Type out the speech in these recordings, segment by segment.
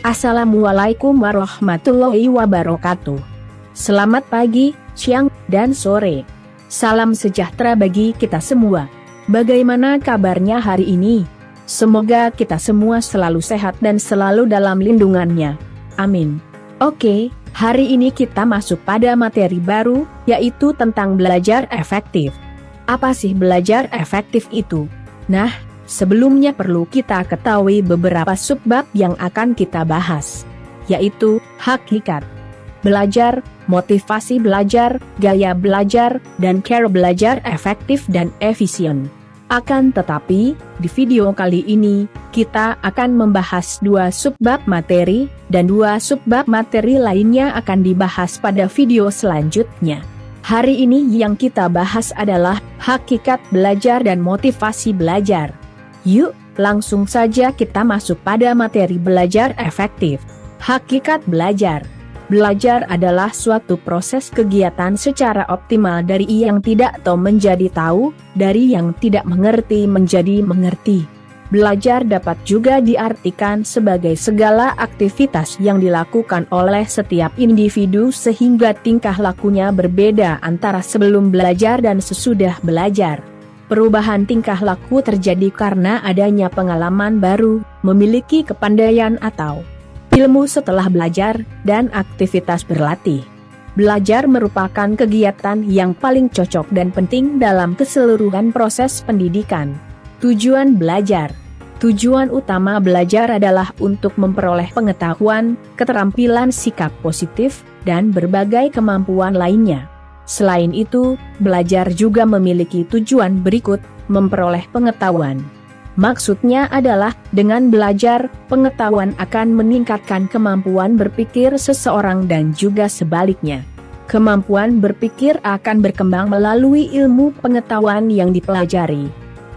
Assalamualaikum warahmatullahi wabarakatuh. Selamat pagi, siang, dan sore. Salam sejahtera bagi kita semua. Bagaimana kabarnya hari ini? Semoga kita semua selalu sehat dan selalu dalam lindungannya. Amin. Oke, hari ini kita masuk pada materi baru, yaitu tentang belajar efektif. Apa sih belajar efektif itu? Nah, sebelumnya perlu kita ketahui beberapa subbab yang akan kita bahas, yaitu hakikat belajar, motivasi belajar, gaya belajar, dan cara belajar efektif dan efisien. Akan tetapi, di video kali ini, kita akan membahas 2 subbab materi, dan 2 subbab materi lainnya akan dibahas pada video selanjutnya. Hari ini yang kita bahas adalah hakikat belajar dan motivasi belajar. Yuk, langsung saja kita masuk pada materi belajar efektif. Hakikat belajar. Belajar adalah suatu proses kegiatan secara optimal dari yang tidak tahu menjadi tahu, dari yang tidak mengerti menjadi mengerti. Belajar dapat juga diartikan sebagai segala aktivitas yang dilakukan oleh setiap individu sehingga tingkah lakunya berbeda antara sebelum belajar dan sesudah belajar. Perubahan tingkah laku terjadi karena adanya pengalaman baru, memiliki kepandaian atau ilmu setelah belajar, dan aktivitas berlatih. Belajar merupakan kegiatan yang paling cocok dan penting dalam keseluruhan proses pendidikan. Tujuan belajar. Tujuan utama belajar adalah untuk memperoleh pengetahuan, keterampilan sikap positif, dan berbagai kemampuan lainnya. Selain itu, belajar juga memiliki tujuan berikut, memperoleh pengetahuan. Maksudnya adalah, dengan belajar, pengetahuan akan meningkatkan kemampuan berpikir seseorang dan juga sebaliknya. Kemampuan berpikir akan berkembang melalui ilmu pengetahuan yang dipelajari.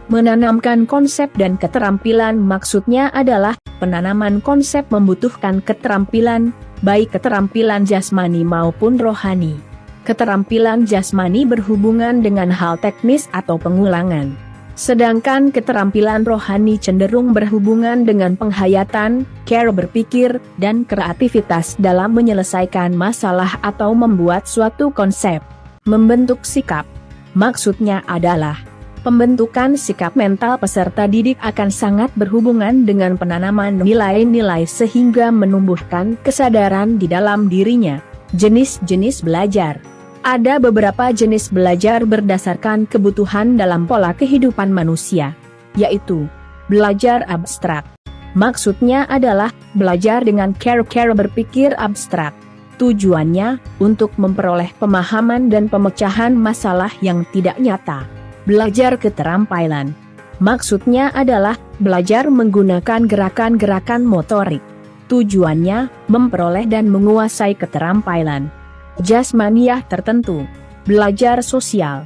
Menanamkan konsep dan keterampilan maksudnya adalah, penanaman konsep membutuhkan keterampilan, baik keterampilan jasmani maupun rohani. Keterampilan jasmani berhubungan dengan hal teknis atau pengulangan. Sedangkan keterampilan rohani cenderung berhubungan dengan penghayatan, cara berpikir, dan kreativitas dalam menyelesaikan masalah atau membuat suatu konsep. Membentuk sikap. Maksudnya adalah, pembentukan sikap mental peserta didik akan sangat berhubungan dengan penanaman nilai-nilai sehingga menumbuhkan kesadaran di dalam dirinya. Jenis-jenis belajar. Ada beberapa jenis belajar berdasarkan kebutuhan dalam pola kehidupan manusia, yaitu belajar abstrak. Maksudnya adalah belajar dengan cara-cara berpikir abstrak. Tujuannya untuk memperoleh pemahaman dan pemecahan masalah yang tidak nyata. Belajar keterampilan. Maksudnya adalah belajar menggunakan gerakan-gerakan motorik. Tujuannya memperoleh dan menguasai keterampilan jasmaniah tertentu. Belajar sosial.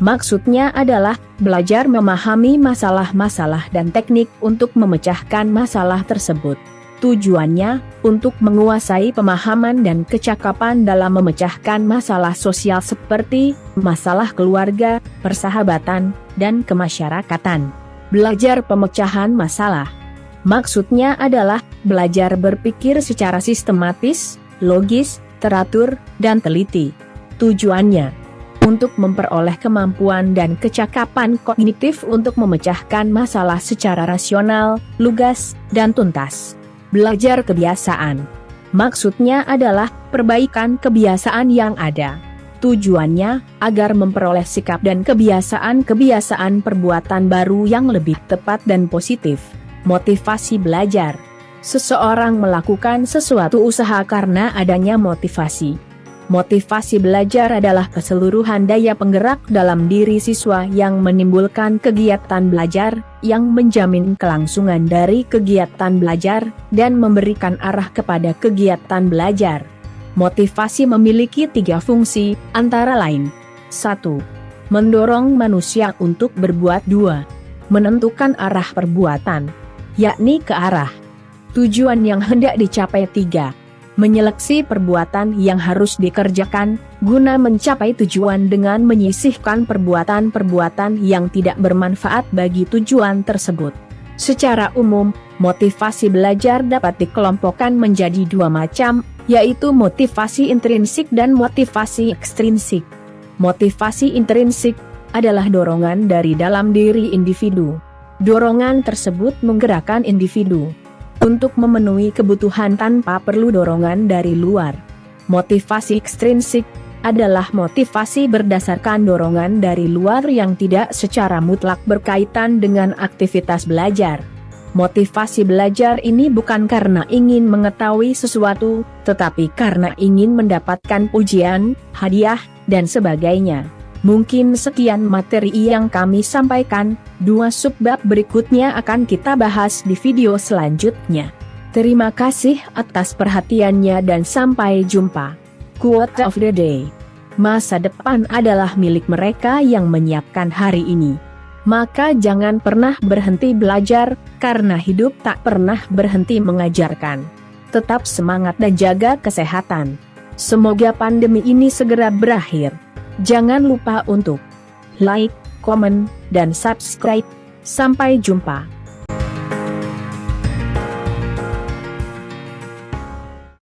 Maksudnya adalah belajar memahami masalah-masalah dan teknik untuk memecahkan masalah tersebut. Tujuannya untuk menguasai pemahaman dan kecakapan dalam memecahkan masalah sosial seperti masalah keluarga, persahabatan, dan kemasyarakatan. Belajar pemecahan masalah. Maksudnya adalah belajar berpikir secara sistematis, logis, teratur, dan teliti. Tujuannya untuk memperoleh kemampuan dan kecakapan kognitif untuk memecahkan masalah secara rasional, lugas, dan tuntas. Belajar kebiasaan. Maksudnya adalah perbaikan kebiasaan yang ada. Tujuannya agar memperoleh sikap dan kebiasaan-kebiasaan perbuatan baru yang lebih tepat dan positif. Motivasi belajar. Seseorang melakukan sesuatu usaha karena adanya motivasi. Motivasi belajar adalah keseluruhan daya penggerak dalam diri siswa yang menimbulkan kegiatan belajar, yang menjamin kelangsungan dari kegiatan belajar, dan memberikan arah kepada kegiatan belajar. Motivasi memiliki 3 fungsi, antara lain: 1. Mendorong manusia untuk berbuat. 2. Menentukan arah perbuatan, yakni ke arah tujuan yang hendak dicapai. 3. Menyeleksi perbuatan yang harus dikerjakan, guna mencapai tujuan dengan menyisihkan perbuatan-perbuatan yang tidak bermanfaat bagi tujuan tersebut. Secara umum, motivasi belajar dapat dikelompokkan menjadi dua macam, yaitu motivasi intrinsik dan motivasi ekstrinsik. Motivasi intrinsik adalah dorongan dari dalam diri individu. Dorongan tersebut menggerakkan individu untuk memenuhi kebutuhan tanpa perlu dorongan dari luar. Motivasi ekstrinsik adalah motivasi berdasarkan dorongan dari luar yang tidak secara mutlak berkaitan dengan aktivitas belajar. Motivasi belajar ini bukan karena ingin mengetahui sesuatu, tetapi karena ingin mendapatkan pujian, hadiah, dan sebagainya. Mungkin sekian materi yang kami sampaikan, 2 subbab berikutnya akan kita bahas di video selanjutnya. Terima kasih atas perhatiannya dan sampai jumpa. Quote of the day. Masa depan adalah milik mereka yang menyiapkan hari ini. Maka jangan pernah berhenti belajar, karena hidup tak pernah berhenti mengajarkan. Tetap semangat dan jaga kesehatan. Semoga pandemi ini segera berakhir. Jangan lupa untuk like, komen, dan subscribe. Sampai jumpa.